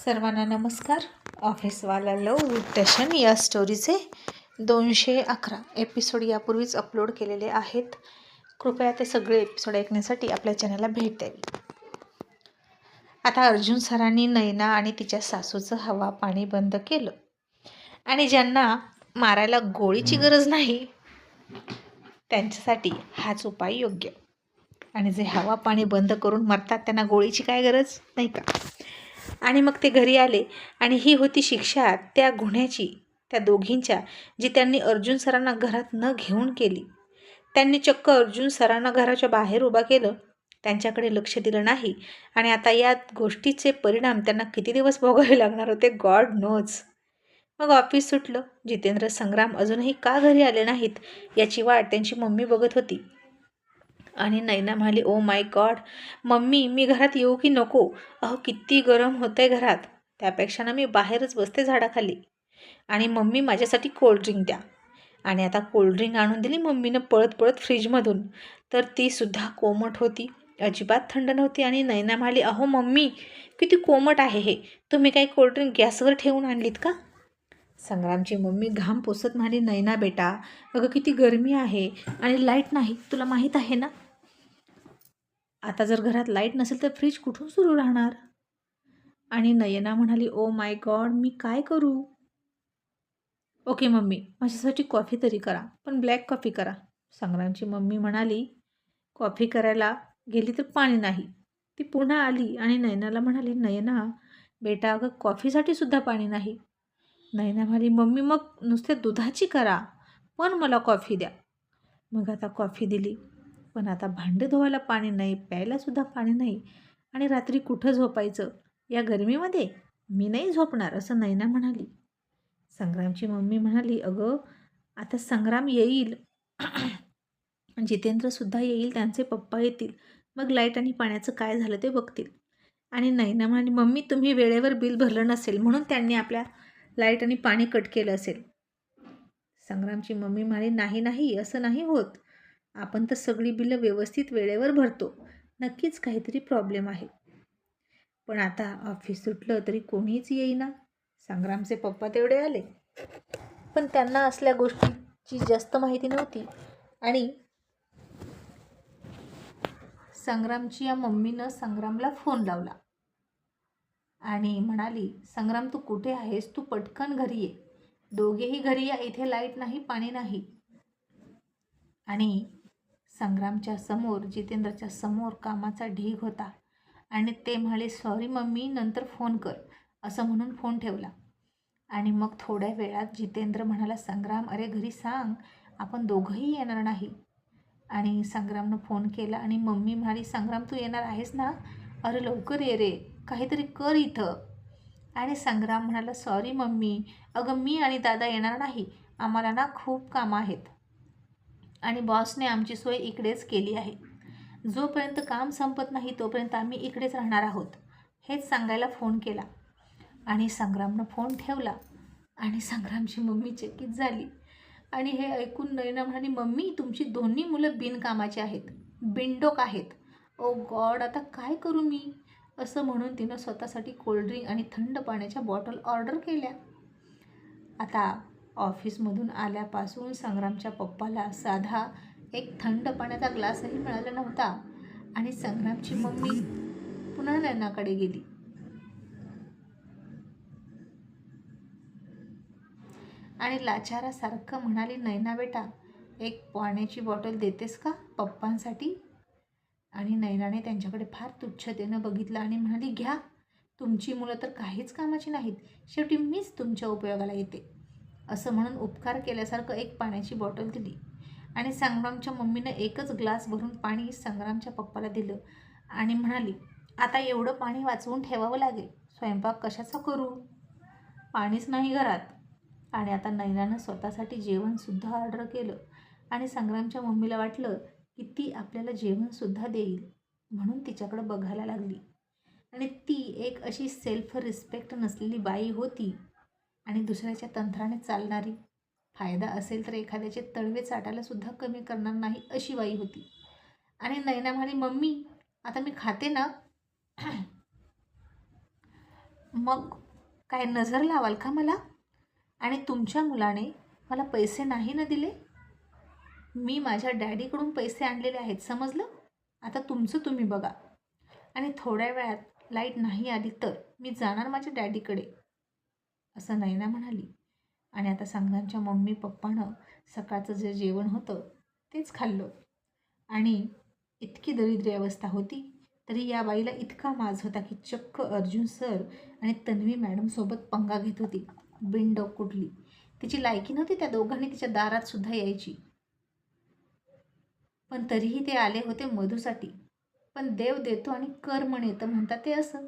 सर्वांना नमस्कार. ऑफिसवाला लव विथ या स्टोरीचे 211 एपिसोड यापूर्वीच अपलोड केलेले आहेत. कृपया ते सगळे एपिसोड ऐकण्यासाठी आपल्या चॅनलला भेट द्यावी. आता अर्जुन सरांनी नैना आणि तिच्या सासूचं हवा पाणी बंद केलं आणि ज्यांना मारायला गोळीची गरज नाही त्यांच्यासाठी हाच उपाय योग्य. आणि जे हवा पाणी बंद करून मरतात त्यांना गोळीची काय गरज नाही का. आणि मग ते घरी आले आणि ही होती शिक्षा त्या गुन्ह्याची, त्या दोघींच्या, जी त्यांनी अर्जुन सरांना घरात न घेऊन केली. त्यांनी चक्क अर्जुन सरांना घराच्या बाहेर उभा केलं, त्यांच्याकडे लक्ष दिलं नाही. आणि आता या गोष्टीचे परिणाम त्यांना किती दिवस भोगावे लागणार होते, गॉड नोज. मग ऑफिस सुटलं. जितेंद्र संग्राम अजूनही का घरी आले नाहीत याची वाट त्यांची मम्मी बघत होती. आणि नैना म्हणाली, ओ माय गॉड मम्मी, मी घरात येऊ की नको? अहो किती गरम होतंय घरात, त्यापेक्षा ना मी बाहेरच बसते झाडाखाली. आणि मम्मी माझ्यासाठी कोल्ड्रिंक द्या. आणि आता कोल्ड्रिंक आणून दिली मम्मीनं पळत पळत फ्रीजमधून. तर ती सुद्धा कोमट होती, अजिबात थंड नव्हती. आणि नैना म्हणाली, अहो मम्मी किती कोमट आहे हे, तुम्ही काही कोल्ड्रिंक गॅसवर ठेवून आणलीत का? संग्रामची मम्मी घाम पुसत म्हणाली, नैना बेटा, अगं किती गरमी आहे आणि लाईट नाही, तुला माहीत आहे ना. आता जर घरात लाईट नसेल तर फ्रीज कुठून सुरू राहणार? आणि नयना म्हणाली, ओ माय गॉड, मी काय करू? ओके मम्मी, माझ्यासाठी कॉफी तरी करा, पण ब्लॅक कॉफी करा. संग्रामची मम्मी म्हणाली, कॉफी करायला गेली तर पाणी नाही. ती पुन्हा आली आणि नयनाला म्हणाली, नयना बेटा, अगं कॉफीसाठी सुद्धा पाणी नाही. नयना म्हणाली, मम्मी मग नुसते दुधाची करा, पण मला कॉफी द्या. मग आता कॉफी दिली, पण आता भांडे धुवायला पाणी नाही, प्यायलासुद्धा पाणी नाही. आणि रात्री कुठं झोपायचं या गरमीमध्ये? मी नाही झोपणार, असं नैना म्हणाली. संग्रामची मम्मी म्हणाली, अगं आता संग्राम येईल, जितेंद्रसुद्धा येईल, त्यांचे पप्पा येतील, मग लाईट आणि पाण्याचं काय झालं ते बघतील. आणि नैना म्हणाली, मम्मी तुम्ही वेळेवर बिल भरलं नसेल म्हणून त्यांनी आपल्या लाईट आणि पाणी कट केलं असेल. संग्रामची मम्मी म्हणाली, नाही नाही, असं नाही होत, आपण तर सगळी बिलं व्यवस्थित वेळेवर भरतो, नक्कीच काहीतरी प्रॉब्लेम आहे. पण आता ऑफिस सुटलं तरी कोणीच येईना. संग्रामचे पप्पा तेवढे आले, पण त्यांना असल्या गोष्टीची जास्त माहिती नव्हती. आणि संग्रामची या मम्मीनं संग्रामला फोन लावला आणि म्हणाली, संग्राम तू कुठे आहेस? तू पटकन घरी ये, दोघेही घरी या, इथे लाईट नाही, पाणी नाही. आणि संग्रामच्या समोर, जितेंद्रच्या समोर कामाचा ढीग होता आणि ते म्हणाले, सॉरी मम्मी, नंतर फोन कर, असं म्हणून फोन ठेवला. आणि मग थोड्या वेळात जितेंद्र म्हणाला, संग्राम अरे घरी सांग, आपण दोघंही येणार नाही. आणि संग्रामनं फोन केला आणि मम्मी म्हणाली, संग्राम तू येणार आहेस ना? अरे लवकर ये रे, काहीतरी कर इथं. आणि संग्राम म्हणाला, सॉरी मम्मी, अगं मी आणि दादा येणार नाही, आम्हाला ना खूप कामं आहेत आणि बॉसने आमची सोय इकडेच केली आहे. जोपर्यंत काम संपत नाही तोपर्यंत आम्ही इकडेच राहणार आहोत, हेच सांगायला फोन केला. आणि संग्रामनं फोन ठेवला. आणि संग्रामची मम्मी चकित झाली. आणि हे ऐकून नैना म्हणाली, मम्मी तुमची दोन्ही मुलं बिनकामाची आहेत, बिनडोक आहेत. ओ गॉड, आता काय करू मी? असं म्हणून तिनं स्वतःसाठी कोल्ड्रिंक आणि थंड पाण्याच्या बॉटल ऑर्डर केल्या. आता ऑफिसमधून आल्यापासून संग्रामच्या पप्पाला साधा एक थंड पाण्याचा ग्लासही मिळाला नव्हता. आणि संग्रामची मम्मी पुन्हा नैनाकडे गेली आणि लाचारासारखं म्हणाली, नैना बेटा, एक पाण्याची बॉटल देतेस का पप्पांसाठी? आणि नैनाने त्यांच्याकडे फार तुच्छतेनं बघितलं आणि म्हणाली, घ्या, तुमची मुलं तर काहीच कामाची नाहीत, शेवटी मीच तुमच्या उपयोगाला येते. असं म्हणून उपकार केल्यासारखं एक पाण्याची बॉटल दिली. आणि संग्रामच्या मम्मीनं एकच ग्लास भरून पाणी संग्रामच्या पप्पाला दिलं आणि म्हणाली, आता एवढं पाणी वाचवून ठेवावं लागेल, स्वयंपाक कशाचा करू? पाणीच नाही घरात. आणि आता नैनानं स्वतःसाठी जेवणसुद्धा ऑर्डर केलं. आणि संग्रामच्या मम्मीला वाटलं की ती आपल्याला जेवणसुद्धा देईल, म्हणून तिच्याकडं बघायला लागली. आणि ती एक अशी सेल्फ रिस्पेक्ट नसलेली बाई होती आणि दुसऱ्याच्या तंत्राने चालणारी, फायदा असेल तर एखाद्याचे तळवे चाटायला सुद्धा कमी करणार नाही अशी बाई होती. आणि नैना म्हणाली, मम्मी आता मी खाते ना? मग काय नजर लावाल का मला? आणि तुमच्या मुलाने मला पैसे नाही ना दिले? मी माझ्या डॅडीकडून पैसे आणलेले आहेत, समजलं? आता तुमचं तुम्ही बघा. आणि थोड्या वेळात लाईट नाही आली तर मी जाणार माझ्या डॅडीकडे, असं नयना म्हणाली. आणि आता संग्रामच्या मम्मी पप्पानं सकाळचं जे जेवण होतं तेच खाल्लं. आणि इतकी दरिद्री अवस्था होती तरी या बाईला इतका माज होता की चक्क अर्जुन सर आणि तन्वी मॅडमसोबत पंगा घेत होती. बिनडोक कुठली. तिची लायकी नव्हती त्या दोघांनी तिच्या दारात सुद्धा यायची. पण तरीही ते आले होते मधूसाठी. पण देव देतो आणि कर्म नेतं म्हणतात ते असं.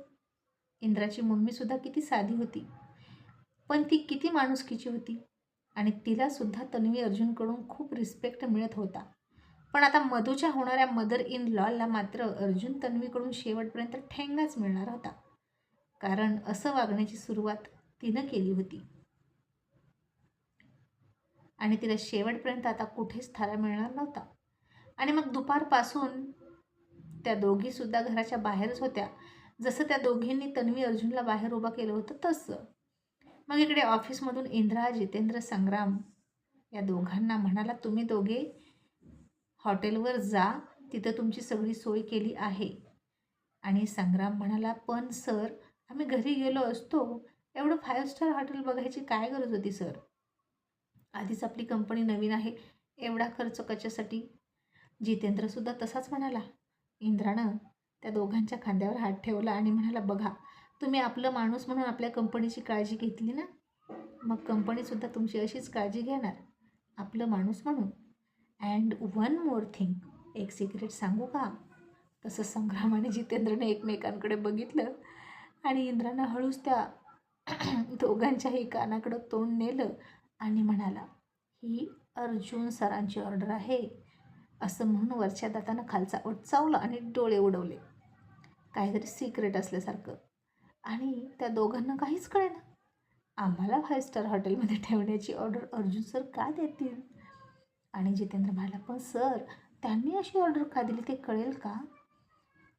इंद्राची मम्मीसुद्धा किती साधी होती, पण ती किती माणुसकीची होती. आणि तिलासुद्धा तन्वी अर्जुनकडून खूप रिस्पेक्ट मिळत होता. पण आता मधूच्या होणाऱ्या मदर इन लॉला मात्र अर्जुन तन्वीकडून शेवटपर्यंत ठेंगाच मिळणार होता. कारण असं वागण्याची सुरुवात तिनं केली होती. आणि तिला शेवटपर्यंत आता कुठेच थारा मिळणार नव्हता. आणि मग दुपारपासून त्या दोघीसुद्धा घराच्या बाहेरच होत्या. जसं त्या दोघींनी तन्वी अर्जुनला बाहेर उभा केलं होतं तसं. मग इकडे ऑफिसमधून इंद्रा, जितेंद्र, संग्राम या दोघांना म्हणाला, तुम्ही दोघे हॉटेलवर जा, तिथं तुमची सगळी सोय केली आहे. आणि संग्राम म्हणाला, पण सर आम्ही घरी गेलो असतो, एवढं 5 स्टार हॉटेल बघायची काय गरज होती सर? आधीच आपली कंपनी नवीन आहे, एवढा खर्च कशासाठी? जितेंद्रसुद्धा तसाच म्हणाला. इंद्रानं त्या दोघांच्या खांद्यावर हात ठेवला आणि म्हणाला, बघा तुम्ही आपलं माणूस म्हणून आपल्या कंपनीची काळजी घेतली ना, मग कंपनीसुद्धा तुमची अशीच काळजी घेणार आपलं माणूस म्हणून. अँड वन मोर थिंग, एक सिक्रेट सांगू का? तसं संग्राम आणि जितेंद्रने एकमेकांकडे बघितलं आणि इंद्रानं हळूच त्या दोघांच्याही कानाकडं तोंड नेलं आणि म्हणाला, ही अर्जुन सरांची ऑर्डर आहे, असं म्हणून वरच्या दातानं खालचा ओठ चावला आणि डोळे उडवले काहीतरी सिक्रेट असल्यासारखं. आणि त्या दोघांना काहीच कळेना. आम्हाला 5 स्टार हॉटेलमध्ये ठेवण्याची ऑर्डर अर्जुन सर का देतील? आणि जितेंद्र म्हणाला, पण सर त्यांनी अशी ऑर्डर का दिली ते कळेल का?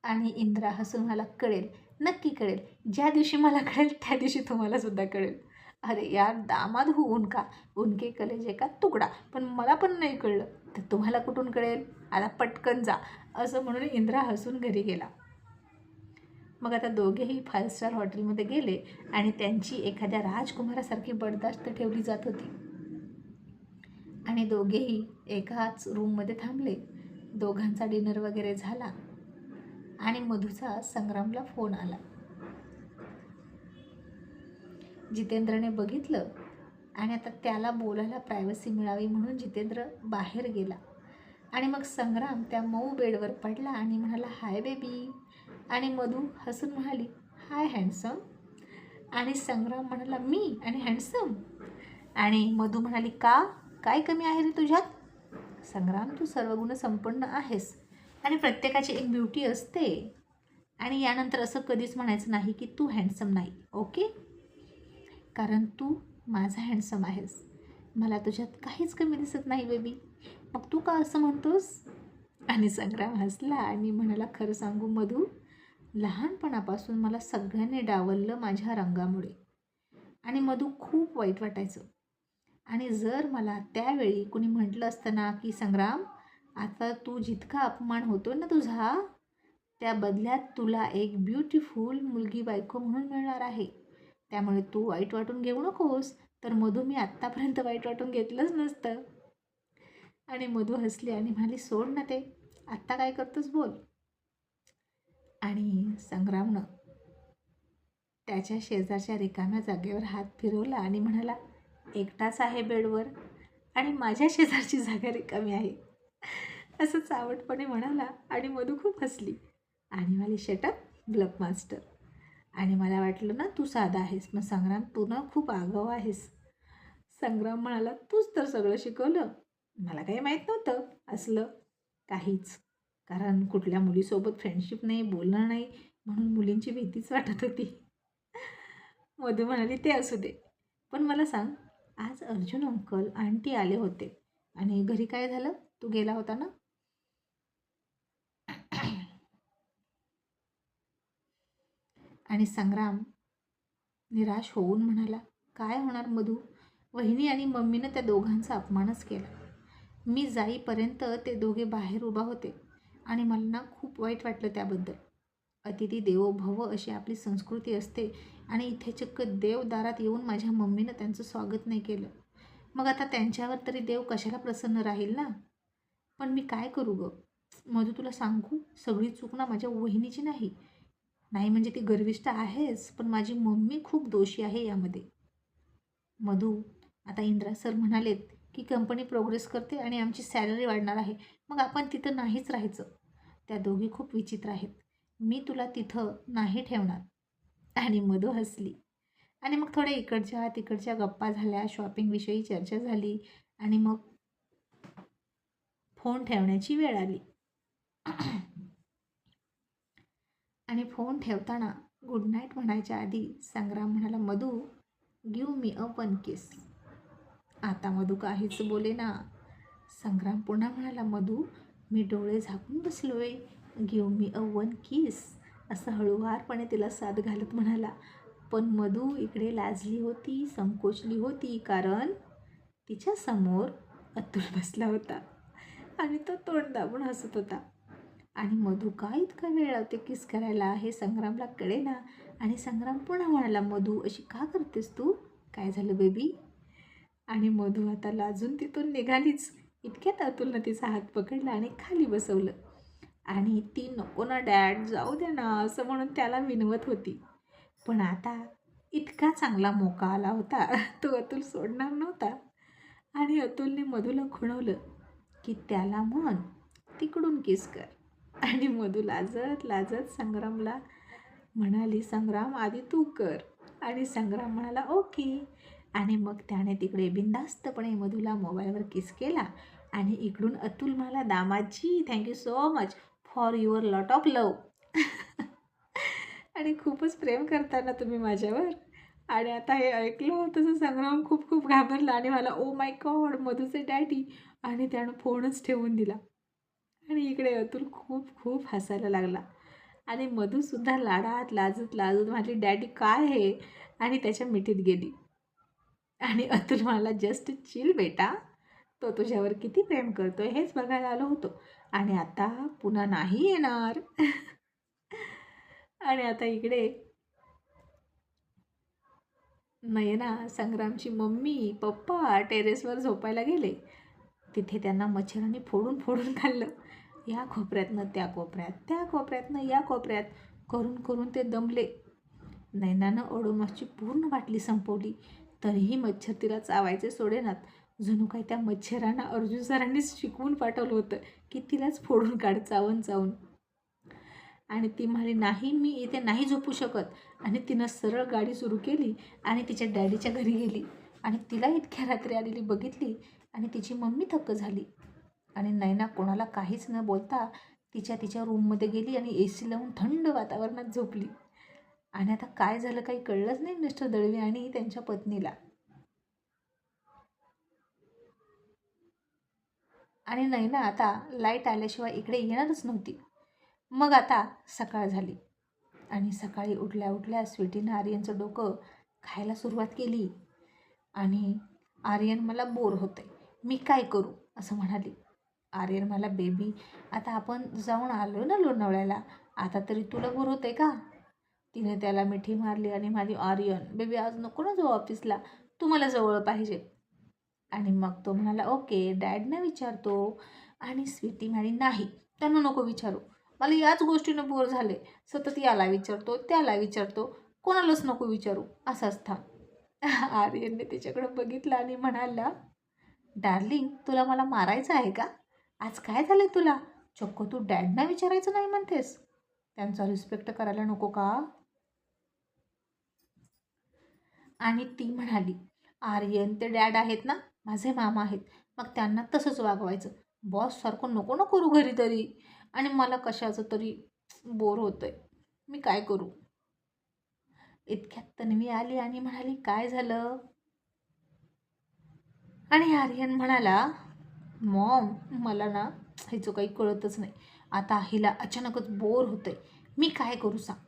आणि इंद्रा हसून म्हणाला, कळेल, नक्की कळेल. ज्या दिवशी मला कळेल त्या दिवशी तुम्हाला सुद्धा कळेल. अरे यार, दामाद होऊन का, उनके कलेजे का तुकडा. पण मला पण नाही कळलं तर तुम्हाला कुठून कळेल? आता पटकन जा, असं म्हणून इंद्रा हसून घरी गेला. मग आता दोघेही 5 स्टार हॉटेलमध्ये गेले आणि त्यांची एखाद्या राजकुमारासारखी बडदास्त ठेवली जात होती. आणि दोघेही एकाच रूममध्ये थांबले. दोघांचा डिनर वगैरे झाला आणि मधूचा संग्रामला फोन आला. जितेंद्रने बघितलं आणि आता त्याला बोलायला प्रायव्हसी मिळावी म्हणून जितेंद्र बाहेर गेला. आणि मग संग्राम त्या मऊ बेडवर पडला आणि म्हणाला, हाय बेबी. आणि मधू हसून म्हणाली, हाय हँडसम. आणि संग्राम म्हणाला, मी आणि हँडसम? आणि मधू म्हणाली, का, काय कमी आहे रे तुझ्यात? संग्राम, तू सर्वगुण संपन्न आहेस आणि प्रत्येकाची एक ब्युटी असते. आणि यानंतर असं कधीच म्हणायचं नाही की तू हँडसम नाही, ओके? कारण तू माझा हँडसम आहेस. मला तुझ्यात काहीच कमी दिसत नाही बेबी. मग तू का असं म्हणतोस? आणि संग्राम हसला आणि म्हणाला, खरं सांगू मधू, लहानपणापासून मला सगळ्यांनी डावललं माझ्या रंगामुळे. आणि मधू खूप वाईट वाटायचं. आणि जर मला त्यावेळी कुणी म्हटलं असतं ना की संग्राम, आता तू जितका अपमान होतो ना तुझा, त्या बदल्यात तुला एक ब्युटिफुल मुलगी बायको म्हणून मिळणार आहे, त्यामुळे तू वाईट वाटून घेऊ नकोस. तर मधू, मी आत्तापर्यंत वाईट वाटून घेतलंच नसतं. आणि मधू हसली आणि म्हणाली, सोड ना ते, आत्ता काय करतोस बोल. आणि संग्रामनं त्याच्या शेजारच्या रिकाम्या जागेवर हात फिरवला आणि म्हणाला, एकटाच आहे बेडवर आणि माझ्या शेजारची जागा रिकामी आहे, असं चावटपणे म्हणाला. आणि मधू खूप हसली आणि म्हणाली, शटअप ब्लफ मास्टर. आणि मला वाटलं ना तू साधा आहेस, मग संग्राम तू ना खूप आगाऊ आहेस. संग्राम म्हणाला, तूच तर सगळं शिकवलं, मला काही माहीत नव्हतं असलं काहीच. कारण कुठल्या मुलीसोबत फ्रेंडशिप नाही, बोलणं नाही, म्हणून मुलींची भीतीच वाटत होती. मधू म्हणाली, ते असू दे, पण मला सांग, आज अर्जुन अंकल आंटी आले होते आणि घरी काय झालं? तू गेला होता ना? आणि संग्राम निराश होऊन म्हणाला, काय होणार मधू? वहिनी आणि मम्मीनं त्या दोघांचा अपमानच केला. मी जाईपर्यंत ते दोघे बाहेर उभा होते आणि मला ना खूप वाईट वाटलं त्याबद्दल. अतिथी देवो भव अशी आपली संस्कृती असते आणि इथे चक्क देव दारात येऊन माझ्या मम्मीनं त्यांचं स्वागत नाही केलं. मग आता त्यांच्यावर तरी देव कशाला प्रसन्न राहील ना. पण मी काय करू गं? मधू तुला सांगू, सगळी चूक ना माझ्या वहिनीची नाही. नाही म्हणजे ती गर्विष्ठ आहेच, पण माझी मम्मी खूप दोषी आहे यामध्ये. मधू, आता इंद्रा सर म्हणालेत की कंपनी प्रोग्रेस करते आणि आमची सॅलरी वाढणार आहे. मग आपण तिथं नाहीच राहायचं. त्या दोघी खूप विचित्र आहेत. मी तुला तिथं नाही ठेवणार. आणि मधू हसली. आणि मग थोड्या इकडच्या तिकडच्या गप्पा झाल्या, शॉपिंगविषयी चर्चा झाली आणि मग फोन ठेवण्याची वेळ आली. आणि फोन ठेवताना गुड नाईट म्हणायच्या आधी संग्राम म्हणाला, Madhu give me a one kiss. आता मधू काहीच बोले ना. संग्राम पुन्हा म्हणाला, मधू मी डोळे झाकून बसलोय, गिव मी अ वन किस. असं हळूवारपणे तिला साथ घालत म्हणाला. पण मधू इकडे लाजली होती, संकोचली होती, कारण तिच्यासमोर अतुल बसला होता आणि तो तोंड दाबून हसत होता. आणि मधू का इतका वेळ लावते किस करायला हे संग्रामला कळेना. आणि संग्राम पुन्हा म्हणाला, मधू अशी का करतेस तू? काय झालं बेबी? आणि मधू आता लाजून तिथून निघालीच. इतक्यात अतुलनं तिचा हात पकडला आणि खाली बसवलं. आणि ती नको ना डॅड, जाऊ दे ना असं म्हणून त्याला विनवत होती. पण आता इतका चांगला मोका आला होता, तो अतुल सोडणार नव्हता. आणि अतुलने मधूला खुणवलं की त्याला म्हण तिकडून किस कर. आणि मधू लाजत लाजत संग्रामला म्हणाली, संग्राम आधी तू कर. आणि संग्राम म्हणाला ओके. आणि मग त्याने तिकडे बिनधास्तपणे मधूला मोबाईलवर किस केला. आणि इकडून अतुल म्हणाला, Damaji thank you so much for your lot of love. आणि खूपच प्रेम करता तुम्ही माझ्यावर. आणि आता हे ऐकलं तसं संग्राम खूप खूप घाबरला आणि मला ओ माय गॉड मधूचे डॅडी. आणि त्यानं फोनच ठेवून दिला. आणि इकडे अतुल खूप खूप हसायला लागला. आणि मधूसुद्धा लाडात लाजत लाजत माझी डॅडी काय आहे आणि त्याच्या मिठीत गेली. आणि अतुल मला जस्ट चिल बेटा, तो तुझ्यावर किती प्रेम करतोय हेच बघायला आलो होतो आणि आता पुन्हा नाही येणार. आणि आता इकडे नयना, संग्रामची मम्मी पप्पा टेरेसवर झोपायला गेले. तिथे त्यांना मच्छरांनी फोडून फोडून खाल्लं. या कोपऱ्यातनं त्या कोपऱ्यात, त्या कोपऱ्यातनं या कोपऱ्यात करून करून ते दमले. नैनानं ओडोमॉसची पूर्ण बाटली संपवली, तरीही मच्छर तिला चावायचे सोडेनात. जणू काही त्या मच्छरांना अर्जुन सरांनीच शिकवून पाठवलं होतं की तिलाच फोडून काढ चावून चावून. आणि ती म्हणाली, नाही मी इथे नाही झोपू शकत. आणि तिनं सरळ गाडी सुरू केली आणि तिच्या डॅडीच्या घरी गेली. आणि तिला इतक्या रात्री आलेली बघितली आणि तिची मम्मी थक्क झाली. आणि नैना कोणाला काहीच न बोलता तिच्या रूममध्ये गेली आणि AC लावून थंड वातावरणात झोपली. आणि आता काय झालं काही कळलंच नाही मिस्टर दळवी आणि त्यांच्या पत्नीला. आणि नैना आता लाईट आल्याशिवाय इकडे येणारच नव्हती. मग आता सकाळ झाली आणि सकाळी उठल्या उठल्या स्वीटीनं आर्यनचं डोकं खायला सुरुवात केली. आणि आर्यन मला बोर होते, मी काय करू असं म्हणाली. आर्यन मला, बेबी आता आपण जाऊन आलो ना लोणावळ्याला, आता तरी तुला बोर होते का? तिने त्याला मिठी मारली आणि म्हणाली, आर्यन बेबी आज नको ना जाऊ ऑफिसला, तू मला जवळ पाहिजे. आणि मग तो म्हणाला, ओके डॅडना विचारतो. आणि स्वीटी म्हणाली, नाही त्यांना नको विचारू, मला याच गोष्टीनं बोर झाले, सतत याला विचारतो त्याला विचारतो, कोणालाच नको विचारू, असाच थांब. आर्यनने तिच्याकडं बघितलं आणि म्हणाला, डार्लिंग तुला मला मारायचं आहे का? आज काय झालं तुला? चक्क तू डॅडना विचारायचं नाही म्हणतेस, त्यांचा रिस्पेक्ट करायला नको का? आणि ती म्हणाली, आर्यन ते डॅड आहेत ना, माझे मामा आहेत, मग त्यांना तसंच वागवायचं, बॉससारखं नको ना करू घरी तरी. आणि मला कशाचं तरी बोर होतं आहे, मी काय करू? इतक्यात तन्वी आली आणि म्हणाली, काय झालं? आणि आर्यन म्हणाला, मॉम मला ना ह्याचं काही कळतच नाही, आता हिला अचानकच बोर होतं आहे, मी काय करू सांग?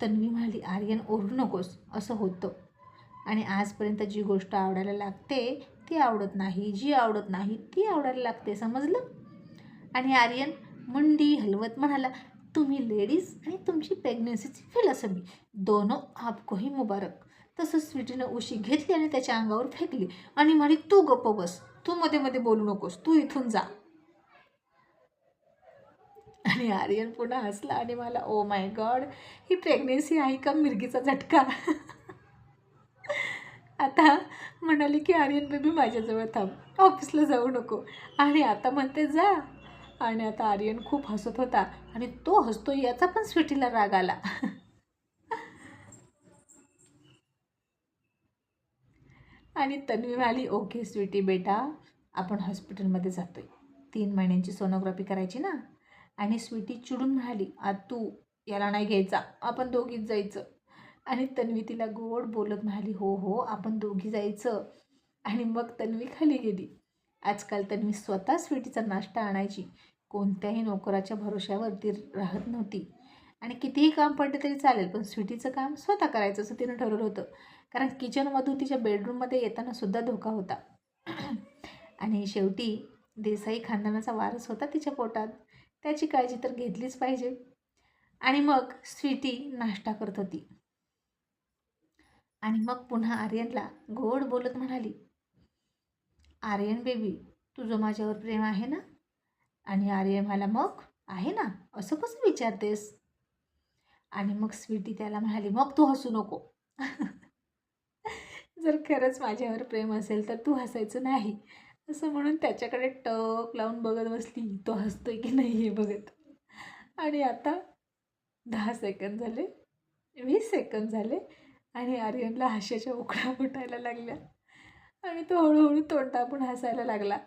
तन्वी म्हणाली, आर्यन ओरडू नकोस, असं होतं. आणि आजपर्यंत जी गोष्ट आवडायला लागते ती आवडत नाही, जी आवडत नाही ती आवडायला लागते, समजलं? आणि आर्यन मुंडी हलवत म्हणाला, तुम्ही लेडीज आणि तुमची प्रेग्नन्सीची फिलॉसॉफी दोनो आपकोही मुबारक. तसंच स्वीटीनं उशी घेतली आणि त्याच्या अंगावर फेकली आणि म्हणाली, तू गप्प बस, तू मध्ये मध्ये बोलू नकोस, तू इथून जा. आणि आर्यन पुन्हा हसला आणि मला, oh my God, he pregnancy आहे का मिरगीचा झटका? आता म्हणाली की आर्यन बेबी माझ्याजवळ थांब, ऑफिसला जाऊ नको. आणि आता म्हणते जा. आणि आता आर्यन खूप हसत होता आणि तो हसतो याचा पण स्वीटीला राग आला. आणि तन्वी म्हणाली, ओके स्वीटी बेटा, आपण हॉस्पिटलमध्ये जातोय, 3 महिन्यांची सोनोग्राफी करायची ना. आणि स्वीटी चिडून म्हणाली, तू याला नाही घ्यायचा, आपण दोघीच जायचं. आणि तन्वी तिला गोड बोलत म्हणाली, हो हो, आपण दोघी जायचं. आणि मग तन्वी खाली गेली. आजकाल तन्वी स्वतः स्वीटीचा नाश्ता आणायची, कोणत्याही नोकराच्या भरोश्यावर ती राहत नव्हती. आणि कितीही काम पडले तरी चालेल, पण स्वीटीचं काम स्वतः करायचं असं तिनं ठरवलं होतं. कारण किचनमधून तिच्या बेडरूममध्ये येताना सुद्धा धोका होता. आणि शेवटी देसाई खानदानाचा वारस होता तिच्या पोटात, त्याची काळजी तर घेतलीच पाहिजे. आणि मग स्वीटी नाश्ता करत होती. आणि मग पुन्हा आर्यनला गोड बोलत म्हणाली, आर्यन बेबी, तुझं माझ्यावर प्रेम आहे ना? आणि आर्यन म्हणाला, मग आहे ना, असं कसं विचारतेस? आणि मग स्वीटी त्याला म्हणाली, मग तू हसू नको. जर खरंच माझ्यावर प्रेम असेल तर तू हसायचं नाही, असं म्हणून त्याच्याकडे टक लावून बघत बसली, तो हसतोय की नाही हे बघत. आणि आता 10 सेकंद झाले, 20 सेकंद झाले आणि आर्यनला हास्याच्या उकळ्या फुटायला लागल्या आणि तो हळूहळू तोंड दाबून हसायला लागला.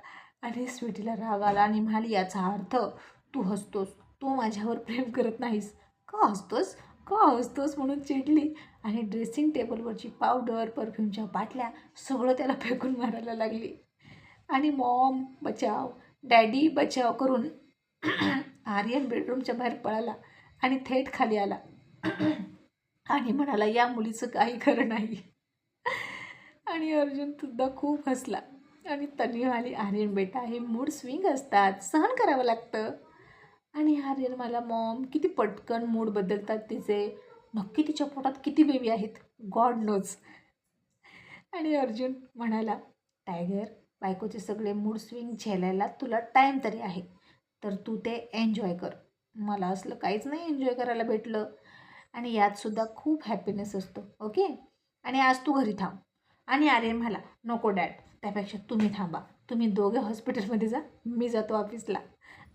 आणि स्वीटीला राग आला आणि म्हणाली, याचा अर्थ तू हसतोस, तू माझ्यावर प्रेम करत नाहीस, का हसतोस, का हसतोस म्हणून चिडली. आणि ड्रेसिंग टेबलवरची पावडर, परफ्यूमच्या बाटल्या सगळं त्याला फेकून मारायला लागली. आणि मॉम बचाव, डॅडी बचाव करून आर्यन बेडरूमच्या बाहेर पळाला आणि थेट खाली आला. आणि म्हणाला, या मुलीचं काही खरं नाही. आणि अर्जुन सुद्धा खूप हसला. आणि तन्वी म्हणाली, आर्यन बेटा, हे मूड स्विंग असतात, सहन करावं लागतं. आणि आर्यन मला, मॉम किती पटकन मूड बदलतात तिचे, नक्की तिच्या पोटात किती बेबी आहेत, गॉड नोज. आणि अर्जुन म्हणाला, टायगर, बायकोचे सगळे मूड स्विंग झेलायला तुला टाईम तरी आहे, तर तू ते एन्जॉय कर. मला असलं काहीच नाही एन्जॉय करायला भेटलं. आणि यातसुद्धा खूप हॅपीनेस असतो, ओके. आणि आज तू घरी थांब. आणि आर्यन म्हणाला, नको डॅड, त्यापेक्षा तुम्ही थांबा, तुम्ही दोघे हॉस्पिटलमध्ये जा, मी जातो ऑफिसला.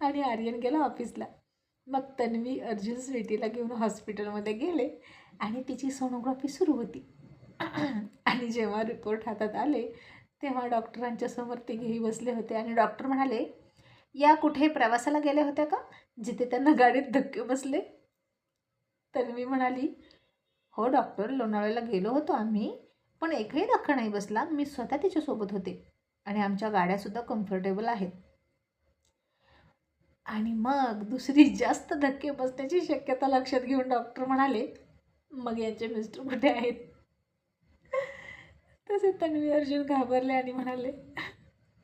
आणि आर्यन गेला ऑफिसला. मग तन्वी अर्जुन स्वीटीला घेऊन हॉस्पिटलमध्ये गेले आणि तिची सोनोग्राफी सुरू होती. आणि जेव्हा रिपोर्ट हातात आले तेव्हा डॉक्टरांच्या समोर तिघेही बसले होते. आणि डॉक्टर म्हणाले, या कुठे प्रवासाला गेल्या होत्या का, जिथे त्यांना गाडीत धक्के बसले? तन्वी म्हणाली, हो डॉक्टर, लोणावळ्याला गेलो होतो आम्ही, पण एकही धक्का नाही बसला, मी स्वतः तिच्यासोबत होते आणि आमच्या गाड्यासुद्धा कम्फर्टेबल आहेत. आणि मग दुसरी जास्त धक्के बसण्याची शक्यता लक्षात घेऊन डॉक्टर म्हणाले, मग यांचे मिस्टर कुठे आहेत? तसे तन्वी अर्जुन घाबरले आणि म्हणाले,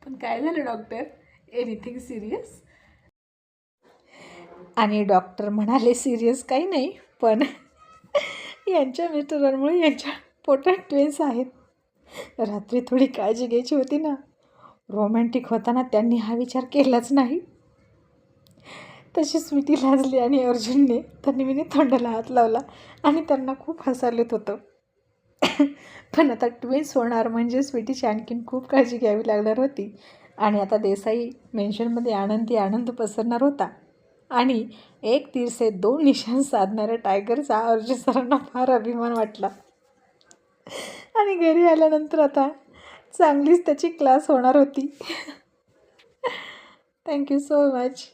पण काय झालं डॉक्टर, एनिथिंग सिरियस? आणि डॉक्टर म्हणाले, सिरियस काही नाही, पण यांच्या मिस्टरांमुळे यांच्या पोटात ट्विन्स आहेत. रात्री थोडी काळजी घ्यायची होती ना, रोमॅन्टिक होताना त्यांनी हा विचार केलाच नाही. तशी स्वीटी लाजली आणि अर्जुनने तन्वीने तोंडाला हात लावला आणि त्यांना खूप हसायला येत होतं. पण आता ट्विन्स होणार म्हणजे स्वीटीची आणखीन खूप काळजी घ्यावी लागणार होती. आणि आता देसाई मेन्शनमध्ये आनंदी आनंद पसरणार होता. आणि एक तीर से 2 निशाण साधणाऱ्या टायगरचा अर्जुन सरांना फार अभिमान वाटला. आणि घरी आल्यानंतर आता चांगलीच त्याची क्लास होणार होती. Thank you so much.